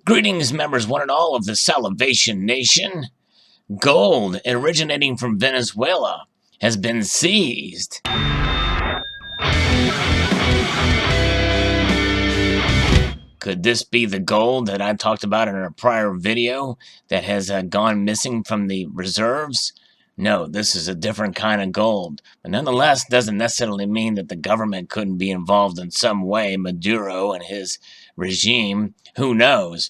Greetings, members one and all of the Salivation Nation. Gold originating from Venezuela has been seized. Could this be the gold that I talked about in a prior video that has gone missing from the reserves? No, this is a different kind of gold. But nonetheless, doesn't necessarily mean that the government couldn't be involved in some way. Maduro and his regime, who knows?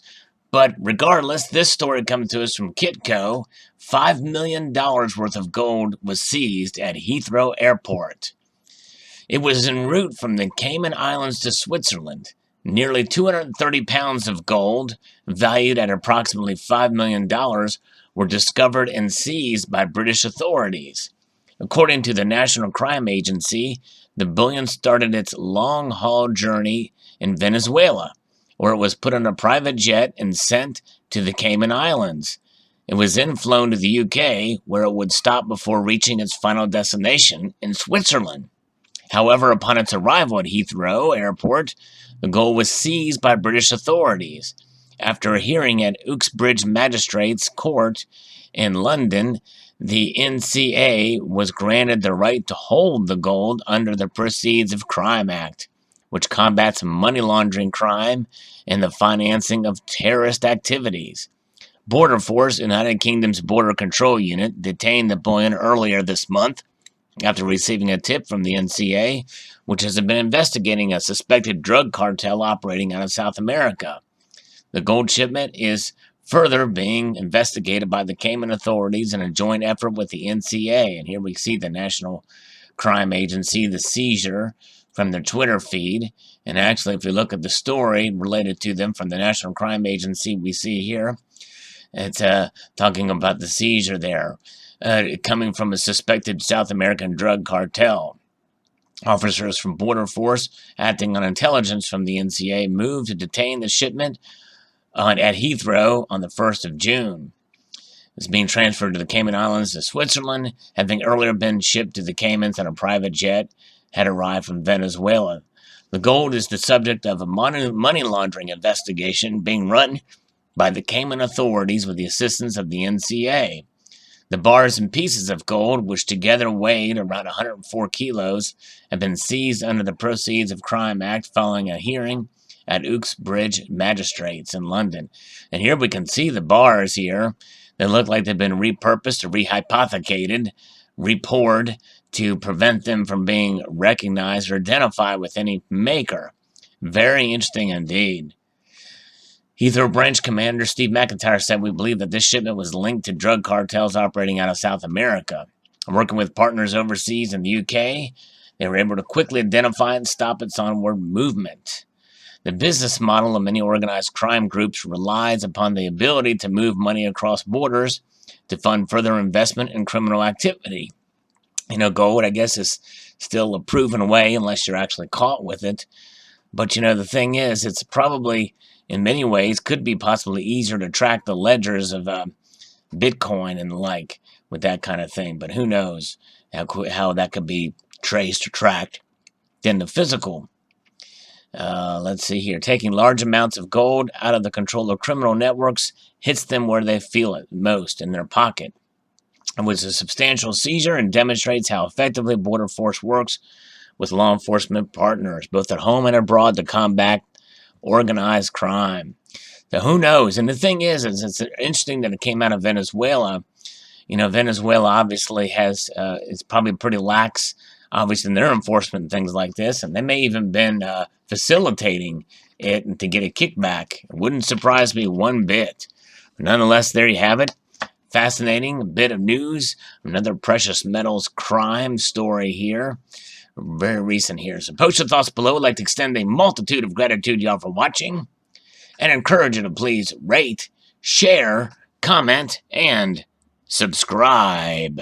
But regardless, this story comes to us from Kitco. $5 million worth of gold was seized at Heathrow Airport. It was en route from the Cayman Islands to Switzerland. Nearly 230 pounds of gold, valued at approximately $5 million, were discovered and seized by British authorities. According to the National Crime Agency, the bullion started its long-haul journey in Venezuela, where it was put on a private jet and sent to the Cayman Islands. It was then flown to the UK, where it would stop before reaching its final destination in Switzerland. However, upon its arrival at Heathrow Airport, the gold was seized by British authorities. After a hearing at Uxbridge Magistrates Court in London, the NCA was granted the right to hold the gold under the Proceeds of Crime Act, which combats money laundering crime and the financing of terrorist activities. Border Force, United Kingdom's Border Control Unit, detained the bullion earlier this month after receiving a tip from the NCA, which has been investigating a suspected drug cartel operating out of South America. The gold shipment is further being investigated by the Cayman authorities in a joint effort with the NCA. And here we see the National Crime Agency, the seizure from their Twitter feed. And actually, if you look at the story related to them from the National Crime Agency, we see here, it's talking about the seizure there, coming from a suspected South American drug cartel. Officers from Border Force, acting on intelligence from the NCA, moved to detain the shipment at Heathrow on the 1st of June. It's being transferred to the Cayman Islands to Switzerland, having earlier been shipped to the Caymans on a private jet, had arrived from Venezuela. The gold is the subject of a money laundering investigation being run by the Cayman authorities with the assistance of the NCA. The bars and pieces of gold, which together weighed around 104 kilos, have been seized under the Proceeds of Crime Act following a hearing at Uxbridge Magistrates in London. And here we can see the bars here. They look like they've been repurposed or rehypothecated, repoured to prevent them from being recognized or identified with any maker. Very interesting indeed. Heathrow Branch Commander Steve McIntyre said, "We believe that this shipment was linked to drug cartels operating out of South America. Working with partners overseas in the UK, they were able to quickly identify and stop its onward movement. The business model of many organized crime groups relies upon the ability to move money across borders to fund further investment in criminal activity." You know, gold, I guess, is still a proven way unless you're actually caught with it. But, you know, the thing is, it's probably, in many ways, could be possibly easier to track the ledgers of Bitcoin and the like with that kind of thing. But who knows how that could be traced or tracked than the physical. Let's see here. Taking large amounts of gold out of the control of criminal networks hits them where they feel it most, in their pocket. It was a substantial seizure and demonstrates how effectively Border Force works with law enforcement partners, both at home and abroad, to combat organized crime. So who knows? And the thing is it's interesting that it came out of Venezuela. You know, Venezuela obviously has, it's probably pretty lax, obviously, in their enforcement and things like this, and they may even been facilitating it to get a kickback. It wouldn't surprise me one bit. But nonetheless, there you have it. Fascinating bit of news. Another precious metals crime story here. Very recent here. So post your thoughts below. I'd like to extend a multitude of gratitude to y'all for watching, and encourage you to please rate, share, comment, and subscribe.